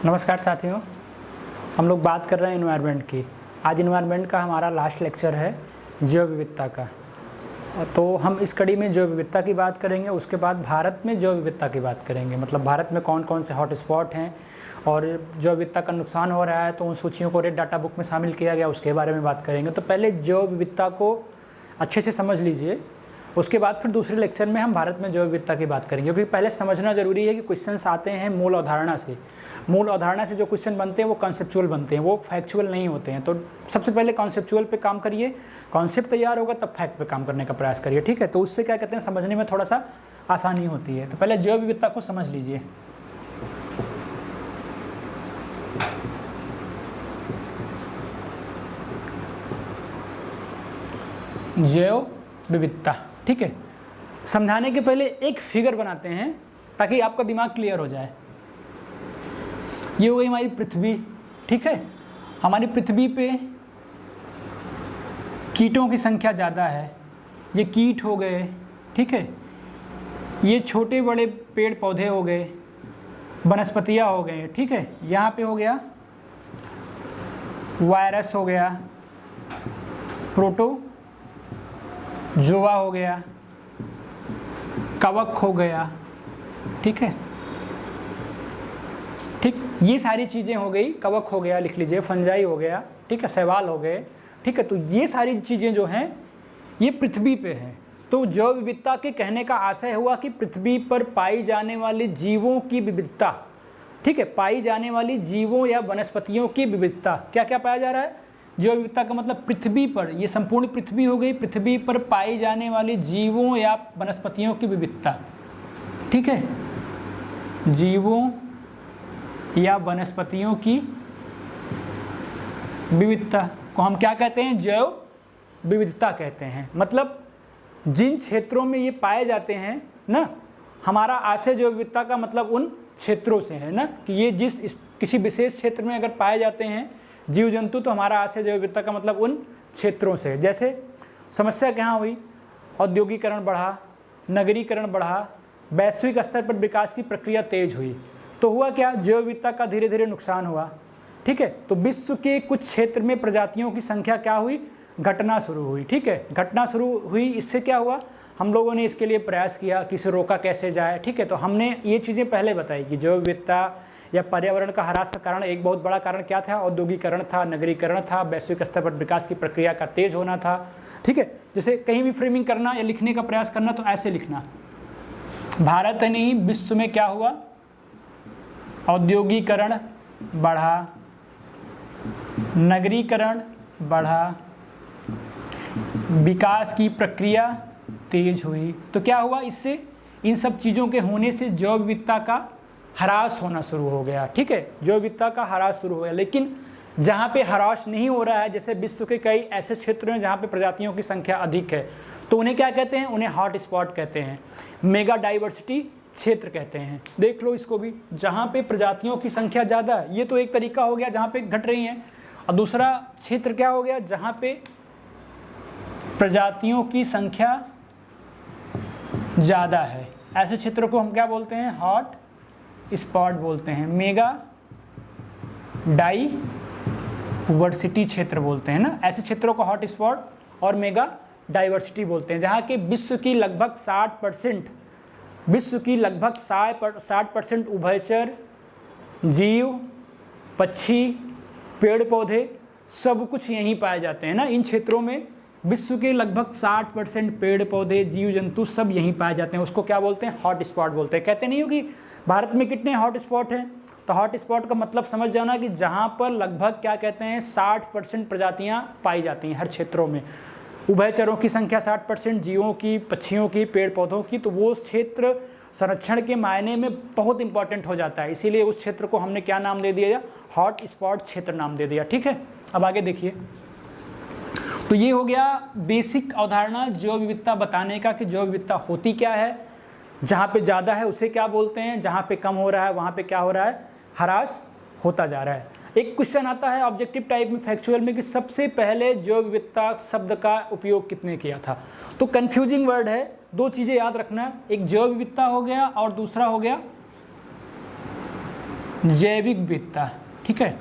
नमस्कार साथियों, हम लोग बात कर रहे हैं इन्वायरमेंट की। आज इन्वायरमेंट का हमारा लास्ट लेक्चर है जैव विविधता का। तो हम इस कड़ी में जैव विविधता की बात करेंगे, उसके बाद भारत में जैव विविधता की बात करेंगे। मतलब भारत में कौन कौन से हॉट स्पॉट हैं और जैव विविधता का नुकसान हो रहा है तो उन सूचियों को रेड डाटा बुक में शामिल किया गया, उसके बारे में बात करेंगे। तो पहले जैव विविधता को अच्छे से समझ लीजिए, उसके बाद फिर दूसरे लेक्चर में हम भारत में जैव विविधता की बात करेंगे। क्योंकि पहले समझना जरूरी है कि क्वेश्चंस आते हैं मूल अवधारणा से। मूल अवधारणा से जो क्वेश्चन बनते हैं वो कॉन्सेप्चुअल बनते हैं, वो फैक्चुअल नहीं होते हैं। तो सबसे पहले कॉन्सेप्चुअल पे काम करिए, कॉन्सेप्ट तैयार होगा तब फैक्ट पे काम करने का प्रयास करिए, ठीक है। तो उससे क्या कहते हैं, समझने में थोड़ा सा आसानी होती है। तो पहले जैव विविधता को समझ लीजिए। जैव विविधता, ठीक है। समझाने के पहले एक फिगर बनाते हैं ताकि आपका दिमाग क्लियर हो जाए। ये हो गई हमारी पृथ्वी, ठीक है। हमारी पृथ्वी पे कीटों की संख्या ज़्यादा है, ये कीट हो गए, ठीक है। ये छोटे बड़े पेड़ पौधे हो गए, वनस्पतियाँ हो गए, ठीक है। यहाँ पे हो गया वायरस, हो गया प्रोटोजोआ, हो गया कवक, हो गया, ठीक है। ठीक, ये सारी चीज़ें हो गई। कवक हो गया, लिख लीजिए, फंजाई हो गया, ठीक है, शैवाल हो गए, ठीक है। तो ये सारी चीज़ें जो हैं ये पृथ्वी पे हैं। तो जैव विविधता के कहने का आशय हुआ कि पृथ्वी पर पाई जाने वाली जीवों की विविधता, ठीक है, पाई जाने वाली जीवों या वनस्पतियों की विविधता। क्या क्या पाया जा रहा है? जैव विविधता का मतलब पृथ्वी पर, ये संपूर्ण पृथ्वी हो गई, पृथ्वी पर पाई जाने वाली जीवों या वनस्पतियों की विविधता, ठीक है। जीवों या वनस्पतियों की विविधता को हम क्या कहते हैं? जैव विविधता कहते हैं। मतलब जिन क्षेत्रों में ये पाए जाते हैं ना, हमारा आशय जैव विविधता का मतलब उन क्षेत्रों से है ना, कि ये किसी विशेष क्षेत्र में अगर पाए जाते हैं जीव जंतु, तो हमारा आशय जैव विविधता का मतलब उन क्षेत्रों से। जैसे समस्या कहाँ हुई? औद्योगिकरण बढ़ा, नगरीकरण बढ़ा, वैश्विक स्तर पर विकास की प्रक्रिया तेज हुई, तो हुआ क्या? जैव विविधता का धीरे धीरे नुकसान हुआ, ठीक है। तो विश्व के कुछ क्षेत्र में प्रजातियों की संख्या क्या हुई? घटना शुरू हुई, ठीक है, घटना शुरू हुई। इससे क्या हुआ? हम लोगों ने इसके लिए प्रयास किया कि इसे रोका कैसे जाए, ठीक है। तो हमने ये चीज़ें पहले बताई कि जैव विविधता या पर्यावरण का ह्रास का कारण, एक बहुत बड़ा कारण क्या था? औद्योगिकरण था, नगरीकरण था, वैश्विक स्तर पर विकास की प्रक्रिया का तेज होना था, ठीक है। जैसे कहीं भी फ्रेमिंग करना या लिखने का प्रयास करना तो ऐसे लिखना, भारत नहीं विश्व में क्या हुआ? औद्योगिकरण बढ़ा, नगरीकरण बढ़ा, विकास की प्रक्रिया तेज हुई। तो क्या हुआ? इससे, इन सब चीज़ों के होने से जैव विविधता का ह्रास होना शुरू हो गया, ठीक है। जैव विविधता का ह्रास शुरू हो गया। लेकिन जहाँ पे ह्रास नहीं हो रहा है, जैसे विश्व के कई ऐसे क्षेत्र हैं जहाँ पे प्रजातियों की संख्या अधिक है, तो उन्हें क्या कहते हैं? उन्हें हॉट स्पॉट कहते हैं, मेगा डाइवर्सिटी क्षेत्र कहते हैं। देख लो इसको भी, जहाँ पे प्रजातियों की संख्या ज़्यादा है, ये तो एक तरीका हो गया जहाँ पे घट रही हैं, और दूसरा क्षेत्र क्या हो गया? जहाँ पे प्रजातियों की संख्या ज़्यादा है। ऐसे क्षेत्रों को हम क्या बोलते हैं? हॉट स्पॉट बोलते हैं, मेगा डाइवर्सिटी क्षेत्र बोलते हैं ना। ऐसे क्षेत्रों को हॉट स्पॉट और मेगा डाइवर्सिटी बोलते हैं, जहाँ के विश्व की लगभग 60% उभयचर जीव, पक्षी, पेड़ पौधे सब कुछ यहीं पाए जाते हैं ना। इन क्षेत्रों में विश्व के लगभग 60% पेड़ पौधे, जीव जंतु सब यहीं पाए जाते हैं। उसको क्या बोलते हैं? हॉट स्पॉट बोलते हैं। कहते नहीं हो कि भारत में कितने हॉट स्पॉट हैं? तो हॉट स्पॉट का मतलब समझ जाना कि जहाँ पर लगभग क्या कहते हैं 60% प्रजातियाँ पाई जाती हैं हर क्षेत्रों में। उभयचरों की संख्या 60%, जीवों की, पक्षियों की, पेड़ पौधों की, तो वो क्षेत्र संरक्षण के मायने में बहुत इंपॉर्टेंट हो जाता है। इसीलिए उस क्षेत्र को हमने क्या नाम दे दिया? हॉट स्पॉट क्षेत्र नाम दे दिया, ठीक है। अब आगे देखिए, तो ये हो गया बेसिक अवधारणा जैव विविधता बताने का कि जैव विविधता होती क्या है, जहाँ पे ज़्यादा है उसे क्या बोलते हैं, जहाँ पे कम हो रहा है वहाँ पे क्या हो रहा है? ह्रास होता जा रहा है। एक क्वेश्चन आता है ऑब्जेक्टिव टाइप में, फैक्चुअल में, कि सबसे पहले जैव विविधता शब्द का उपयोग कितने किया था? तो कंफ्यूजिंग वर्ड है, दो चीज़ें याद रखना, एक जैव विविधता हो गया और दूसरा हो गया जैविक विविधता, ठीक है।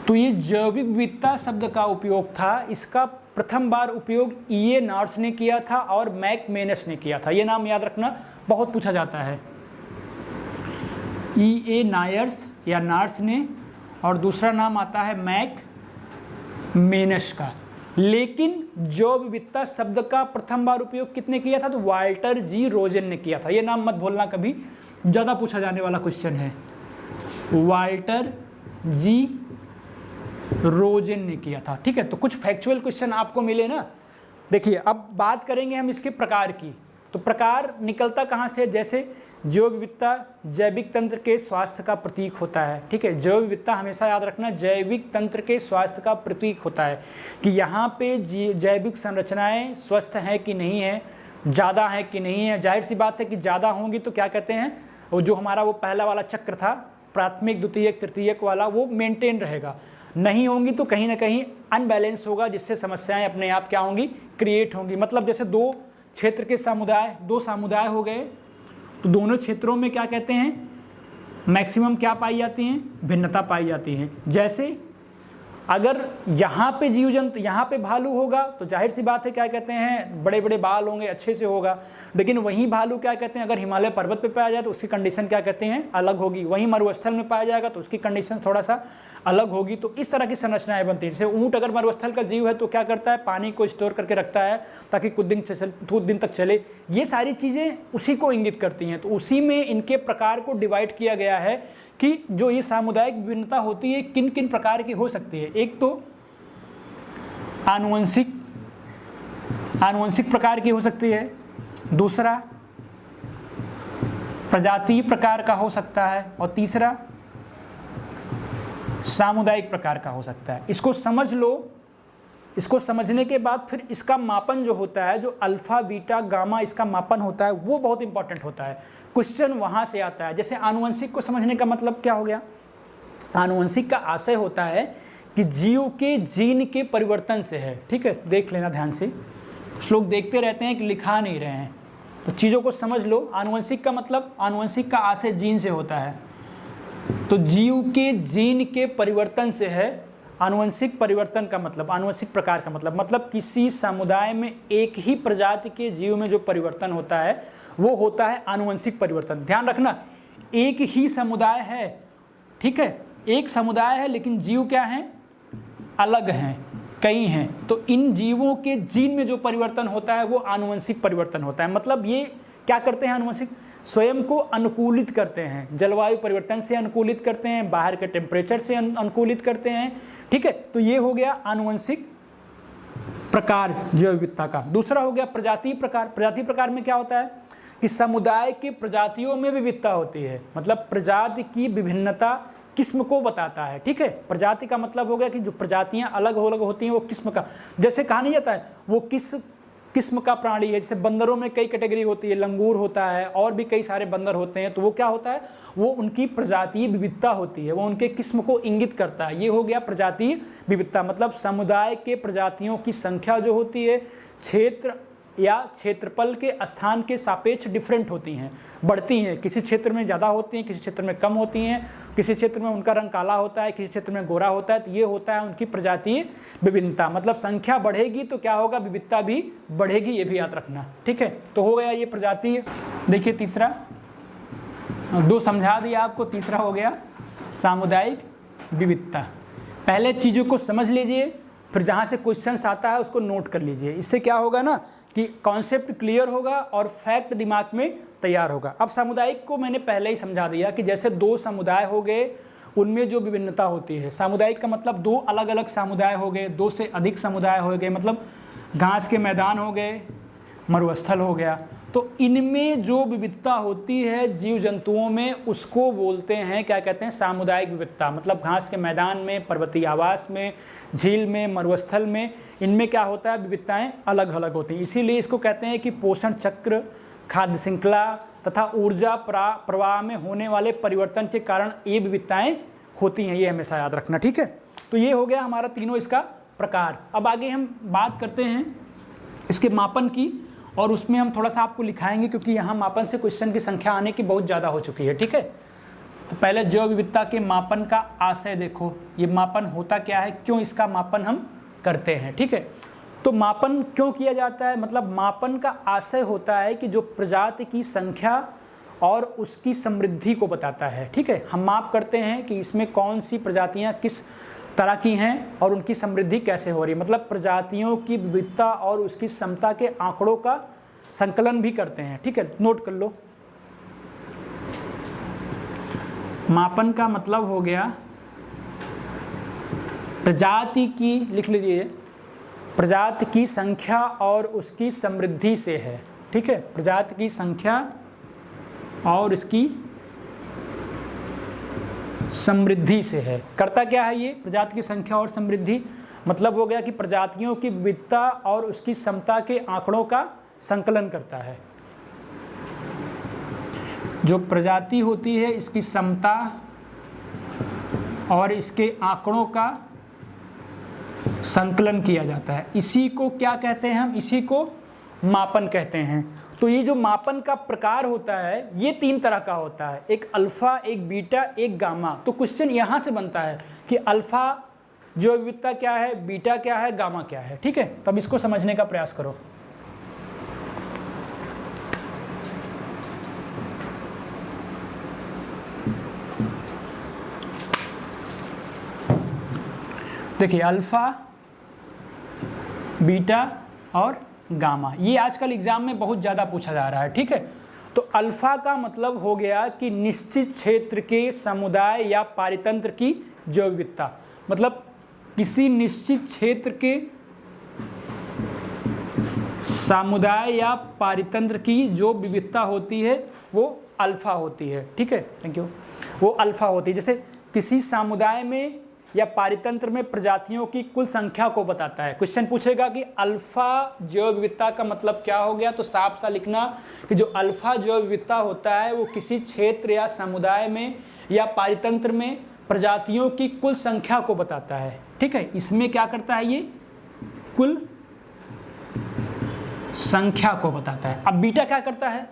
तो ये जैविक विविधता शब्द का उपयोग था, इसका प्रथम बार उपयोग E.A. नार्स ने किया था और मैकमेनस ने किया था। ये नाम याद रखना, बहुत पूछा जाता है। E.A. नायर्स या नार्स ने, और दूसरा नाम आता है मैकमेनस का। लेकिन जैव विविधता शब्द का प्रथम बार उपयोग कितने किया था? तो वाल्टर जी रोजेन ने किया था। ये नाम मत भूलना, कभी ज़्यादा पूछा जाने वाला क्वेश्चन है। वाल्टर जी रोजेन ने किया था, ठीक है। तो कुछ फैक्चुअल क्वेश्चन आपको मिले ना। देखिए अब बात करेंगे हम इसके प्रकार की। तो प्रकार निकलता कहाँ से? जैसे जैव विविधता जैविक तंत्र के स्वास्थ्य का प्रतीक होता है, ठीक है। जैव विविधता हमेशा याद रखना जैविक तंत्र के स्वास्थ्य का प्रतीक होता है कि यहाँ पे जैविक संरचनाएं स्वस्थ हैं कि नहीं है, ज़्यादा है कि नहीं है। जाहिर सी बात है कि ज़्यादा होंगी तो क्या कहते हैं, वो जो हमारा वो पहला वाला चक्र था प्राथमिक द्वितीयक तृतीयक वाला, वो मेंटेन रहेगा। नहीं होंगी तो कहीं ना कहीं अनबैलेंस होगा, जिससे समस्याएं अपने आप क्या होंगी, क्रिएट होंगी। मतलब जैसे दो क्षेत्र के समुदाय, दो समुदाय हो गए, तो दोनों क्षेत्रों में क्या कहते हैं, मैक्सिमम क्या पाई जाती हैं, भिन्नता पाई जाती है। जैसे अगर यहाँ पे जीव जंतु, यहाँ पे भालू होगा तो जाहिर सी बात है क्या कहते हैं, बड़े बड़े बाल होंगे, अच्छे से होगा। लेकिन वहीं भालू क्या कहते हैं, अगर हिमालय पर्वत पे पाया जाए तो उसकी कंडीशन क्या कहते हैं, अलग होगी। वहीं मरुस्थल में पाया जाएगा तो उसकी कंडीशन थोड़ा सा अलग होगी। तो इस तरह की संरचनाएं बनती हैं। जैसे ऊँट अगर मरुस्थल का जीव है तो क्या करता है, पानी को स्टोर करके रखता है ताकि कुछ दिन तक चले। ये सारी चीज़ें उसी को इंगित करती हैं। तो उसी में इनके प्रकार को डिवाइड किया गया है कि जो ये सामुदायिक विभिन्नता होती है किन किन प्रकार की हो सकती है। एक तो आनुवंशिक प्रकार की हो सकती है, दूसरा प्रजातीय प्रकार का हो सकता है, और तीसरा सामुदायिक प्रकार का हो सकता है। इसको समझ लो। इसको समझने के बाद फिर इसका मापन जो होता है, जो अल्फा बीटा गामा इसका मापन होता है, वो बहुत इंपॉर्टेंट होता है। क्वेश्चन वहाँ से आता है। जैसे आनुवंशिक को समझने का मतलब क्या हो गया, आनुवंशिक का आशय होता है कि जीव के जीन के परिवर्तन से है, ठीक है। देख लेना ध्यान से, कुछ लोग देखते रहते हैं कि लिखा नहीं रहे हैं, तो चीज़ों को समझ लो। आनुवंशिक का मतलब, आनुवंशिक का आशय जीन से होता है, तो जीव के जीन के परिवर्तन से है। आनुवंशिक परिवर्तन का मतलब, आनुवंशिक प्रकार का मतलब किसी समुदाय में एक ही प्रजाति के जीव में जो परिवर्तन होता है वो होता है आनुवंशिक परिवर्तन। ध्यान रखना, एक ही समुदाय है, ठीक है, एक समुदाय है लेकिन जीव क्या हैं, अलग हैं, कई हैं। तो इन जीवों के जीन में जो परिवर्तन होता है वो आनुवंशिक परिवर्तन होता है। मतलब ये क्या करते हैं, आनुवंशिक स्वयं को अनुकूलित करते हैं, जलवायु परिवर्तन से अनुकूलित करते हैं, बाहर के टेम्परेचर से अनुकूलित करते हैं, ठीक है। तो ये हो गया आनुवंशिक प्रकार जैव विविधता का। दूसरा हो गया प्रजातीय प्रकार। प्रजातीय प्रकार में क्या होता है कि समुदाय के प्रजातियों में विविधता होती है, मतलब प्रजाति की विभिन्नता किस्म को बताता है, ठीक है। प्रजाति का मतलब हो गया कि जो प्रजातियां अलग अलग होती हैं वो किस्म का, जैसे कहा नहीं जाता है वो किस किस्म का प्राणी है। जैसे बंदरों में कई कैटेगरी होती है, लंगूर होता है और भी कई सारे बंदर होते हैं, तो वो क्या होता है, वो उनकी प्रजातीय विविधता होती है, वो उनके किस्म को इंगित करता है। ये हो गया प्रजातीय विविधता। मतलब समुदाय के प्रजातियों की संख्या जो होती है क्षेत्र या क्षेत्रफल के स्थान के सापेक्ष डिफरेंट होती हैं, बढ़ती हैं। किसी क्षेत्र में ज़्यादा होती हैं, किसी क्षेत्र में कम होती हैं, किसी क्षेत्र में उनका रंग काला होता है, किसी क्षेत्र में गोरा होता है। तो ये होता है उनकी प्रजातीय विभिन्नता। मतलब संख्या बढ़ेगी तो क्या होगा, विविधता भी बढ़ेगी, ये भी याद रखना, ठीक है। तो हो गया ये प्रजातीय। देखिए तीसरा, दो समझा दिया आपको, तीसरा हो गया सामुदायिक विविधता। पहले चीज़ों को समझ लीजिए, फिर जहाँ से क्वेश्चंस आता है उसको नोट कर लीजिए। इससे क्या होगा ना कि कॉन्सेप्ट क्लियर होगा और फैक्ट दिमाग में तैयार होगा। अब सामुदायिक को मैंने पहले ही समझा दिया कि जैसे दो समुदाय हो गए, उनमें जो विभिन्नता होती है। सामुदायिक का मतलब दो अलग अलग समुदाय हो गए, दो से अधिक समुदाय हो गए, मतलब घास के मैदान हो गए, मरुस्थल हो गया। तो इनमें जो विविधता होती है जीव जंतुओं में, उसको बोलते हैं, क्या कहते हैं, सामुदायिक विविधता। मतलब घास के मैदान में, पर्वतीय आवास में, झील में, मरुस्थल में, इनमें क्या होता है, विविधताएं अलग अलग होती हैं। इसीलिए इसको कहते हैं कि पोषण चक्र, खाद्य श्रृंखला तथा ऊर्जा प्रवाह में होने वाले परिवर्तन के कारण ये विविधताएं होती हैं। ये हमेशा याद रखना, ठीक है। तो ये हो गया हमारा तीनों इसका प्रकार। अब आगे हम बात करते हैं इसके मापन की, और उसमें हम थोड़ा सा आपको लिखाएंगे क्योंकि यहाँ मापन से क्वेश्चन की संख्या आने की बहुत ज़्यादा हो चुकी है, ठीक है। तो पहले जैव विविधता के मापन का आशय देखो, ये मापन होता क्या है, क्यों इसका मापन हम करते हैं। ठीक है, तो मापन क्यों किया जाता है, मतलब मापन का आशय होता है कि जो प्रजाति की संख्या और उसकी समृद्धि को बताता है। ठीक है, हम माप करते हैं कि इसमें कौन सी प्रजातियां किस तरह की हैं और उनकी समृद्धि कैसे हो रही है, मतलब प्रजातियों की विविधता और उसकी समता के आंकड़ों का संकलन भी करते हैं। ठीक है, नोट कर लो। मापन का मतलब हो गया प्रजाति की, लिख लीजिए, प्रजाति की संख्या और उसकी समृद्धि से है। ठीक है, प्रजाति की संख्या और इसकी समृद्धि से है। करता क्या है ये, प्रजाति की संख्या और समृद्धि, मतलब हो गया कि प्रजातियों की विविधता और उसकी समता के आंकड़ों का संकलन करता है। जो प्रजाति होती है इसकी समता और इसके आंकड़ों का संकलन किया जाता है, इसी को क्या कहते हैं हम, इसी को मापन कहते हैं। तो ये जो मापन का प्रकार होता है ये 3 तरह का होता है, एक अल्फा, एक बीटा, एक गामा। तो क्वेश्चन यहाँ से बनता है कि अल्फा जैव विविधता क्या है, बीटा क्या है, गामा क्या है। ठीक है, तब इसको समझने का प्रयास करो। देखिए, अल्फा, बीटा और गामा, ये आजकल एग्जाम में बहुत ज़्यादा पूछा जा रहा है। ठीक है, तो अल्फा का मतलब हो गया कि निश्चित क्षेत्र के समुदाय या पारितंत्र की जैव विविधता, मतलब किसी निश्चित क्षेत्र के समुदाय या पारितंत्र की जो विविधता होती है वो अल्फा होती है। ठीक है, थैंक यू, वो अल्फा होती है। जैसे किसी समुदाय में या पारितंत्र में प्रजातियों की कुल संख्या को बताता है। क्वेश्चन पूछेगा कि अल्फा जैव विविधता का मतलब क्या हो गया, तो साफ सा लिखना कि जो अल्फा जैव विविधता होता है वो किसी क्षेत्र या समुदाय में या पारितंत्र में प्रजातियों की कुल संख्या को बताता है। ठीक है, इसमें क्या करता है, ये कुल संख्या को बताता है। अब बीटा क्या करता है,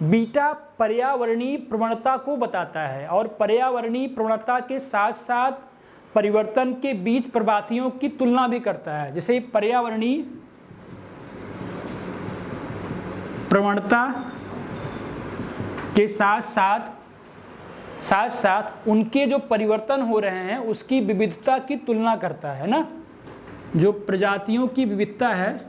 बीटा पर्यावरणीय प्रवणता को बताता है और पर्यावरणीय प्रवणता के साथ साथ परिवर्तन के बीच प्रजातियों की तुलना भी करता है। जैसे पर्यावरणीय प्रवणता के साथ साथ उनके जो परिवर्तन हो रहे हैं उसकी विविधता की तुलना करता है ना, जो प्रजातियों की विविधता है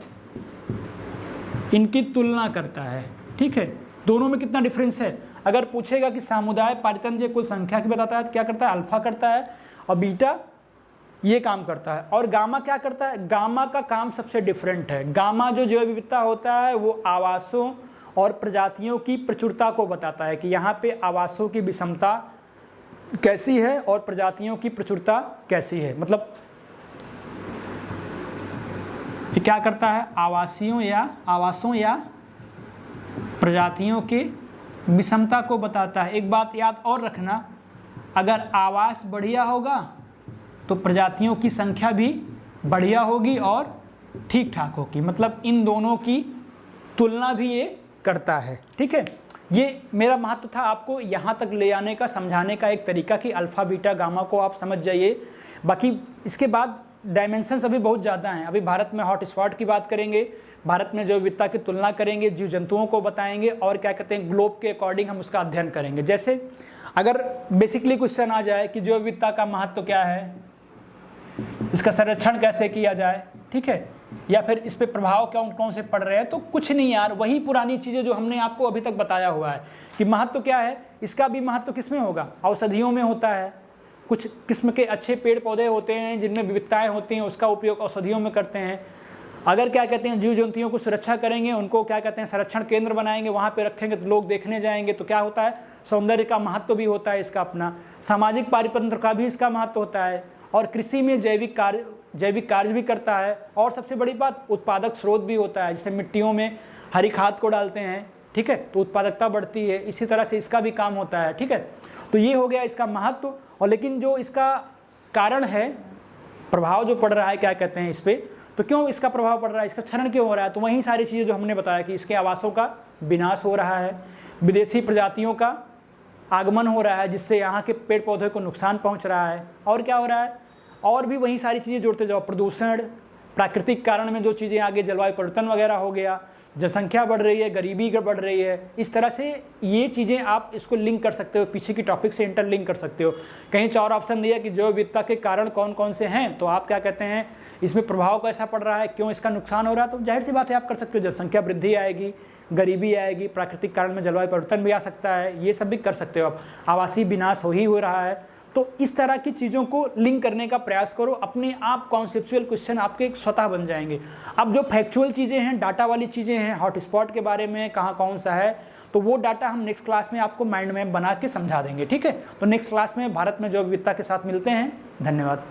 इनकी तुलना करता है। ठीक है, दोनों में कितना डिफरेंस है। अगर पूछेगा कि समुदाय पारितंत्र कुल संख्या की बताता है तो क्या करता है, अल्फा करता है, और बीटा ये काम करता है। और गामा क्या करता है, गामा का काम सबसे डिफरेंट है। गामा जो जैव विविधता होता है वो आवासों और प्रजातियों की प्रचुरता को बताता है कि यहाँ पे आवासों की विषमता कैसी है और प्रजातियों की प्रचुरता कैसी है। मतलब ये क्या करता है, आवासों या प्रजातियों के विषमता को बताता है। एक बात याद और रखना, अगर आवास बढ़िया होगा तो प्रजातियों की संख्या भी बढ़िया होगी और ठीक ठाक होगी, मतलब इन दोनों की तुलना भी ये करता है। ठीक है, ये मेरा महत्व था आपको यहाँ तक ले आने का, समझाने का एक तरीका कि अल्फा बीटा गामा को आप समझ जाइए। बाकी इसके बाद डायमेंशंस अभी बहुत ज़्यादा हैं। अभी भारत में हॉट स्पॉट की बात करेंगे, भारत में जैव विविधता की तुलना करेंगे, जीव जंतुओं को बताएंगे और क्या कहते हैं ग्लोब के अकॉर्डिंग हम उसका अध्ययन करेंगे। जैसे अगर बेसिकली क्वेश्चन आ जाए कि जैव विविधता का महत्व क्या है, इसका संरक्षण कैसे किया जाए, ठीक है, या फिर इस पे प्रभाव कौन कौन से पड़ रहे हैं, तो कुछ नहीं यार, वही पुरानी चीज़ें जो हमने आपको अभी तक बताया हुआ है कि महत्व क्या है। इसका भी महत्व किस में होगा, औषधियों में होता है। कुछ किस्म के अच्छे पेड़ पौधे होते हैं जिनमें विविधताएं होती हैं, उसका उपयोग औषधियों में करते हैं। अगर क्या कहते हैं जीव जंतुओं को सुरक्षा करेंगे, उनको क्या कहते हैं संरक्षण केंद्र बनाएंगे, वहाँ पे रखेंगे तो लोग देखने जाएंगे, तो क्या होता है सौंदर्य का महत्व भी होता है इसका अपना, सामाजिक पारितंत्र का भी इसका महत्व होता है, और कृषि में जैविक कार्य भी करता है, और सबसे बड़ी बात उत्पादक स्रोत भी होता है। जैसे मिट्टियों में हरी खाद को डालते हैं, ठीक है, तो उत्पादकता बढ़ती है, इसी तरह से इसका भी काम होता है। ठीक है, तो ये हो गया इसका महत्व। और लेकिन जो इसका कारण है, प्रभाव जो पड़ रहा है क्या कहते हैं इस पर, तो क्यों इसका प्रभाव पड़ रहा है, इसका क्षरण क्यों हो रहा है, तो वही सारी चीज़ें जो हमने बताया कि इसके आवासों का विनाश हो रहा है, विदेशी प्रजातियों का आगमन हो रहा है जिससे यहाँ के पेड़ पौधे को नुकसान पहुँच रहा है। और क्या हो रहा है, और भी वही सारी चीज़ें जोड़ते जाओ, प्रदूषण, प्राकृतिक कारण में जो चीज़ें आगे जलवायु परिवर्तन वगैरह हो गया, जनसंख्या बढ़ रही है, गरीबी बढ़ रही है, इस तरह से ये चीज़ें आप इसको लिंक कर सकते हो, पीछे की टॉपिक से इंटरलिंक कर सकते हो। कहीं चार ऑप्शन दिया कि जैव विविधता के कारण कौन कौन से हैं, तो आप क्या कहते हैं, इसमें प्रभाव कैसा पड़ रहा है, क्यों इसका नुकसान हो रहा है, तो जाहिर सी बात है आप कर सकते हो। जनसंख्या वृद्धि आएगी, गरीबी आएगी, प्राकृतिक कारण में जलवायु परिवर्तन भी आ सकता है, ये सब भी कर सकते हो आप। आवासीय विनाश हो रहा है, तो इस तरह की चीज़ों को लिंक करने का प्रयास करो, अपने आप कॉन्सेप्चुअल क्वेश्चन आपके स्वतः बन जाएंगे। अब जो फैक्चुअल चीज़ें हैं, डाटा वाली चीज़ें हैं, हॉटस्पॉट के बारे में कहाँ कौन सा है, तो वो डाटा हम नेक्स्ट क्लास में आपको माइंड मैप बना के समझा देंगे, ठीक है। तो नेक्स्ट क्लास में भारत में जैव विविधता के साथ मिलते हैं। धन्यवाद।